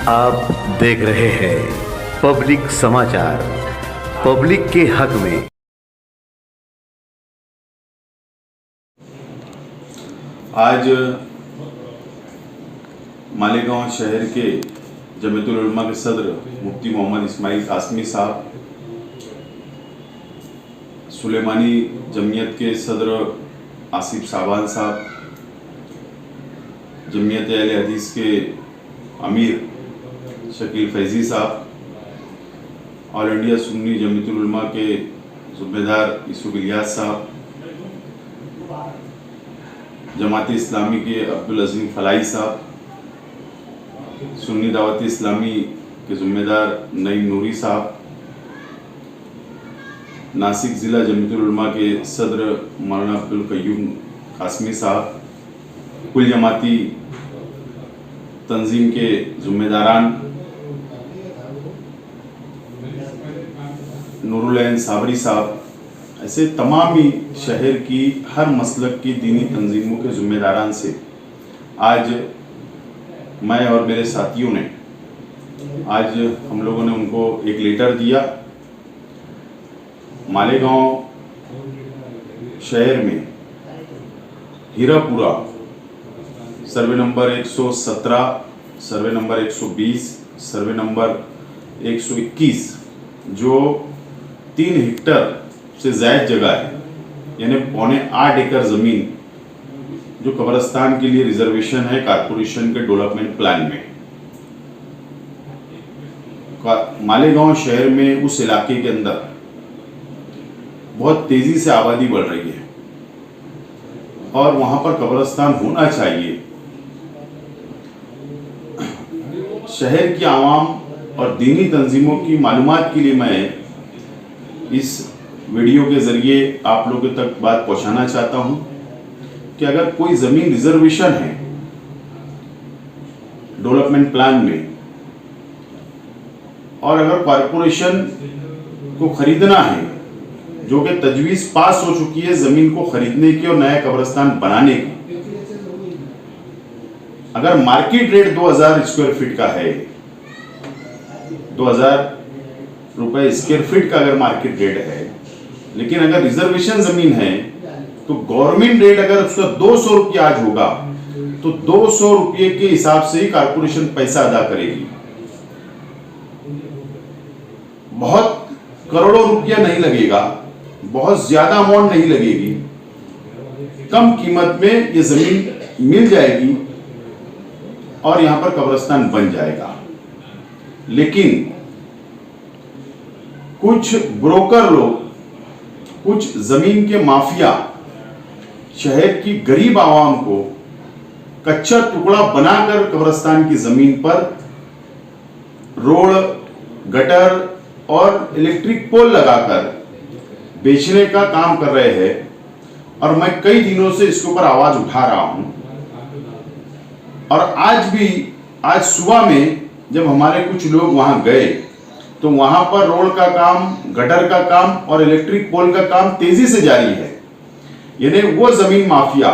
आप देख रहे हैं पब्लिक समाचार, पब्लिक के हक में। आज मालेगांव शहर के जमीयतुल उलमा के सदर मुफ्ती मोहम्मद इस्माइल कासमी साहब, सुलेमानी जमीयत के सदर आसिफ साबान साहब, जमीयत अहले हदीस के अमीर शकील फैज़ी साहब, ऑल इंडिया सुन्नी जमीयतुल उलमा के ज़िम्मेदार यूसुफ इलियास साहब, जमात इस्लामी के अब्दुल अज़ीम फलाई साहब, सुन्नी दावत इस्लामी के ज़िम्मेदार नईम नूरी साहब, नासिक ज़िला जमीयतुल उलमा के सदर मौलाना अब्दुल क़य्यूम कासमी साहब, कुल जमाती तंजीम के ज़िम्मेदारान नूरुल ऐन साबरी साहब, ऐसे तमाम ही शहर की हर मसलक की दीनी तंजीमों के ज़िम्मेदारान से आज मैं और मेरे साथियों ने आज हम लोगों ने उनको एक लेटर दिया। मालेगांव शहर में Hirapura survey number 117, survey number 120, survey number 121 जो 3 हेक्टर से ज़्यादा जगह है, यानी 8.25 एकड़ ज़मीन जो कब्रिस्तान के लिए रिजर्वेशन है कारपोरेशन के डेवलपमेंट प्लान में। मालेगांव शहर में उस इलाके के अंदर बहुत तेज़ी से आबादी बढ़ रही है और वहाँ पर कब्रिस्तान होना चाहिए। शहर की आवाम और दीनी तंजीमों की मालूमात के लिए मैं इस वीडियो के ज़रिए आप लोगों तक बात पहुंचाना चाहता हूं कि अगर कोई ज़मीन रिजर्वेशन है डेवलपमेंट प्लान में और अगर कॉरपोरेशन को खरीदना है, जो कि तजवीज़ पास हो चुकी है ज़मीन को खरीदने की और नया कब्रिस्तान बनाने की, अगर मार्केट रेट 2000 स्क्वायर फीट का है, 2000 रुपए स्क्वायर फीट का अगर मार्केट रेट है, लेकिन अगर रिजर्वेशन जमीन है तो गवर्नमेंट रेट अगर उसका 200 रुपया आज होगा तो 200 रुपये के हिसाब से ही कारपोरेशन पैसा अदा करेगी। बहुत करोड़ों रुपया नहीं लगेगा, बहुत ज्यादा अमाउंट नहीं लगेगी, कम कीमत में ये जमीन मिल जाएगी और यहां पर कब्रिस्तान बन जाएगा। लेकिन कुछ ब्रोकर लोग, कुछ जमीन के माफिया शहर की गरीब आवाम को कच्चा टुकड़ा बनाकर कब्रिस्तान की जमीन पर रोड, गटर और इलेक्ट्रिक पोल लगाकर बेचने का काम कर रहे हैं और मैं कई दिनों से इसके ऊपर आवाज उठा रहा हूं। और आज सुबह में जब हमारे कुछ लोग वहां गए तो वहां पर रोड का काम, गटर का काम और इलेक्ट्रिक पोल का काम तेजी से जारी है। यानी वो जमीन माफिया,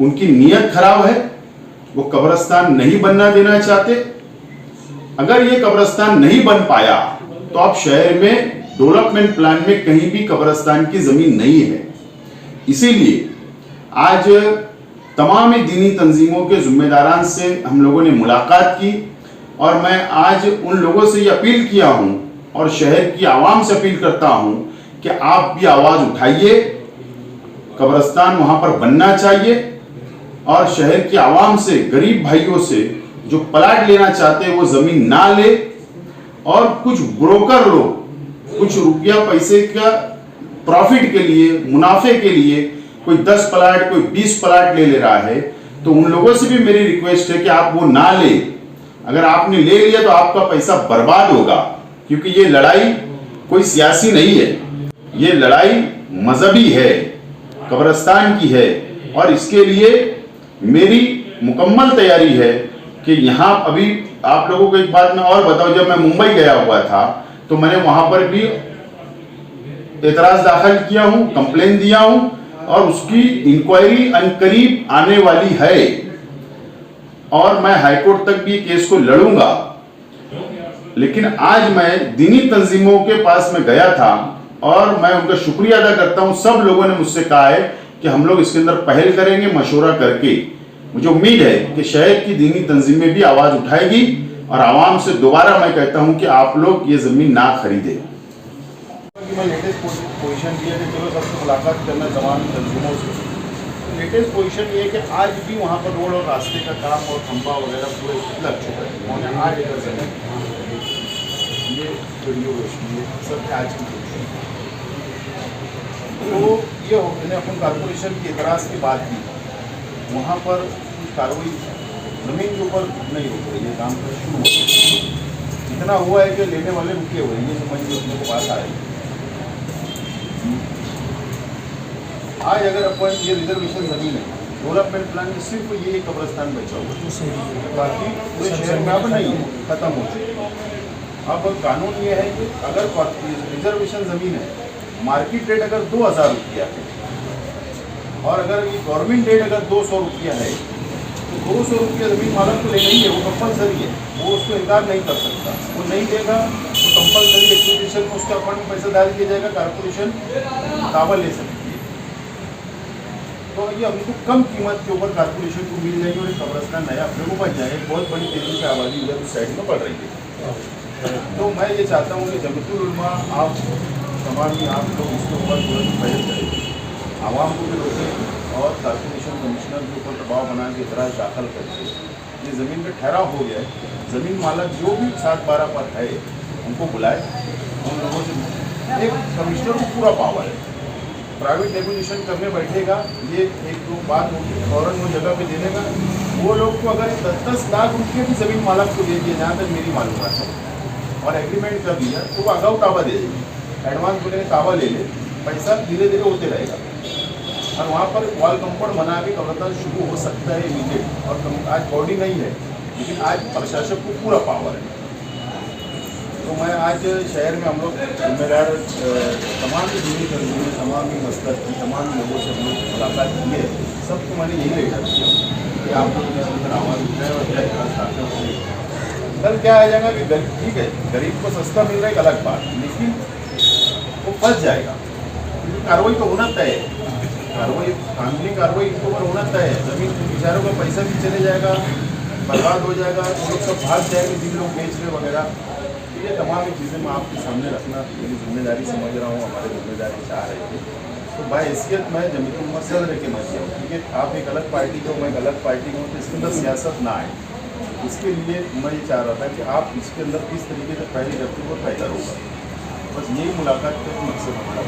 उनकी नीयत खराब है, वो कब्रिस्तान नहीं बनना देना चाहते। अगर ये कब्रिस्तान नहीं बन पाया तो अब शहर में डेवलपमेंट प्लान में कहीं भी कब्रिस्तान की जमीन नहीं है। इसीलिए आज तमाम दीनी तंजीमों के जिम्मेदारान से हम लोगों ने मुलाकात की और मैं आज उन लोगों से ये अपील किया हूं और शहर की आवाम से अपील करता हूं कि आप भी आवाज उठाइए, कब्रिस्तान वहां पर बनना चाहिए। और शहर की आवाम से, गरीब भाइयों से जो प्लाट लेना चाहते हैं वो जमीन ना ले और कुछ ब्रोकर लोग कुछ रुपया पैसे का प्रॉफिट के लिए, मुनाफे के लिए कोई 10 प्लाट, कोई 20 प्लाट ले रहा है, तो उन लोगों से भी मेरी रिक्वेस्ट है कि आप वो ना ले। अगर आपने ले लिया तो आपका पैसा बर्बाद होगा, क्योंकि ये लड़ाई कोई सियासी नहीं है, ये लड़ाई मजहबी है, कब्रिस्तान की है। और इसके लिए मेरी मुकम्मल तैयारी है कि यहाँ अभी आप लोगों को एक बात मैं और बताऊं, जब मैं मुंबई गया हुआ था तो मैंने वहां पर भी एतराज दाखिल किया हूं, कंप्लेन दिया हूं और उसकी इंक्वायरी अनकरीब आने वाली है। और मैं हाईकोर्ट तक भी केस को लड़ूंगा। लेकिन आज मैं दीनी तंजीमों के पास में गया था और मैं उनका शुक्रिया अदा करता हूं। सब लोगों ने मुझसे कहा है कि हम लोग इसके अंदर पहल करेंगे, मशवरा करके। मुझे उम्मीद है कि शहर की दीनी तंजीमें भी आवाज उठाएगी और आवाम से दोबारा मैं कहता हूं कि आप लोग ये जमीन ना खरीदे। मैं लेटेस्ट पोजीशन ये है कि चलो सबसे मुलाकात करना तमाम तंजीमों से। लेटेस्ट पोजीशन ये है कि आज भी वहाँ पर रोड और रास्ते का काम और खंभा वगैरह पूरे लग चुका है। उन्होंने 8 एकड़ जमीन, ये वीडियो ये सब आज की पोजीशन। तो ये हो मैंने अपन कारपोरेशन की एतराज़ की बात की, वहाँ पर कुछ कार्रवाई जमीन के ऊपर नहीं हो रही है, काम कर शुरू हो गया। इतना हुआ है कि लेने वाले रुके हुए हैं, ये समझ के अपने को बात आए। आज अगर अपन ये रिजर्वेशन जमीन है, डेवलपमेंट प्लान में सिर्फ ये कब्रिस्तान बचा हुआ है, बाकी पूरे शहर में अब नहीं है, खत्म हो चुका। अब कानून ये है कि अगर रिजर्वेशन जमीन है, मार्केट रेट अगर 2000 रुपया है और अगर ये गवर्नमेंट रेट अगर 200 रुपया है, तो 200 रुपया जमीन मालक को लेना ही है, वो कंपलसरी है, वो उसको इनकार नहीं कर सकता। वो नहीं देगा तो कंपलसरी एक्विजिशन में उसके अकाउंट में पैसा डाल दिया जाएगा, कारपोरेशन दावा ले सकती है। तो ये हमको कम कीमत के ऊपर कारपोरेशन को मिल जाएगी और एक कब्रिस्तान नया अपने को बन जाएगा। बहुत बड़ी तेजी से आबादी उधर उस साइड में बढ़ रही है। तो मैं ये चाहता हूँ कि जमीयतुल उलमा आप समाज में आप लोग इसके ऊपर तुरंत पहल करें, आवाम को भी रोकें और कारपोरेशन कमिश्नर के ऊपर दबाव बना के एतराज़ दाखिल करके ये ज़मीन पर ठहराव हो गया है। ज़मीन मालक जो भी 7-12 पर है उनको बुलाए, उन लोगों से एक कमिश्नर को पूरा पावर है, प्राइवेट नेगोशिएशन करने बैठेगा, ये एक दो बात होगी, फौरन वो जगह पे दे देगा। वो लोग को अगर 10-10 लाख रुपये भी ज़मीन मालक को दे दिया, जहाँ तक मेरी मालूमात है, और एग्रीमेंट कर दिया, तो वो अगाऊ ताबा दे देगी। एडवांस बोले ताबा ले ले, पैसा धीरे धीरे होते रहेगा और वहाँ पर वॉल कंपाउंड बना के कब्रिस्तान शुरू हो सकता है इमीडिएट। और आज बॉडी नहीं है, लेकिन आज प्रशासक को पूरा पावर है। तो मैं आज शहर में हम लोग जिम्मेदार तमाम ही दीनी तंजीमें, तमाम ही मसलक की तमाम लोगों से हम लोग मुलाकात की है। सबको मैंने यही लेटर दिया कि आप लोग मेरे अंदर आवाज़ उठाएं और क्या एतराज़ हों। कल क्या आ जाएगा कि ठीक है, गरीब को सस्ता मिल रहा है एक अलग बात, लेकिन वो फंस जाएगा क्योंकि कार्रवाई तो होना तय है। कार्रवाई, कानूनी कार्रवाई इसके ऊपर होना तय है। ज़मीन बेचारों का पैसा भी चले जाएगा, बर्बाद हो जाएगा, लोग सब भाग जाएंगे जिन लोग बेच रहे वगैरह। ये तमाम चीज़ें मैं आपके सामने रखना मेरी जिम्मेदारी समझ रहा हूँ, हमारी जिम्मेदारी चाह रहे थे। तो बाहैसियत मैं जमीयतुल उलमा सदर के मैं किया हूँ, क्योंकि आप एक अलग पार्टी को, मैं एक अलग पार्टी हूँ, तो इसके अंदर सियासत ना आए। इसके लिए मैं ये चाह रहा था कि आप इसके अंदर किस तरीके से पहले करते हो बेहतर होगा। बस यही मुलाकात का मकसद हमारा।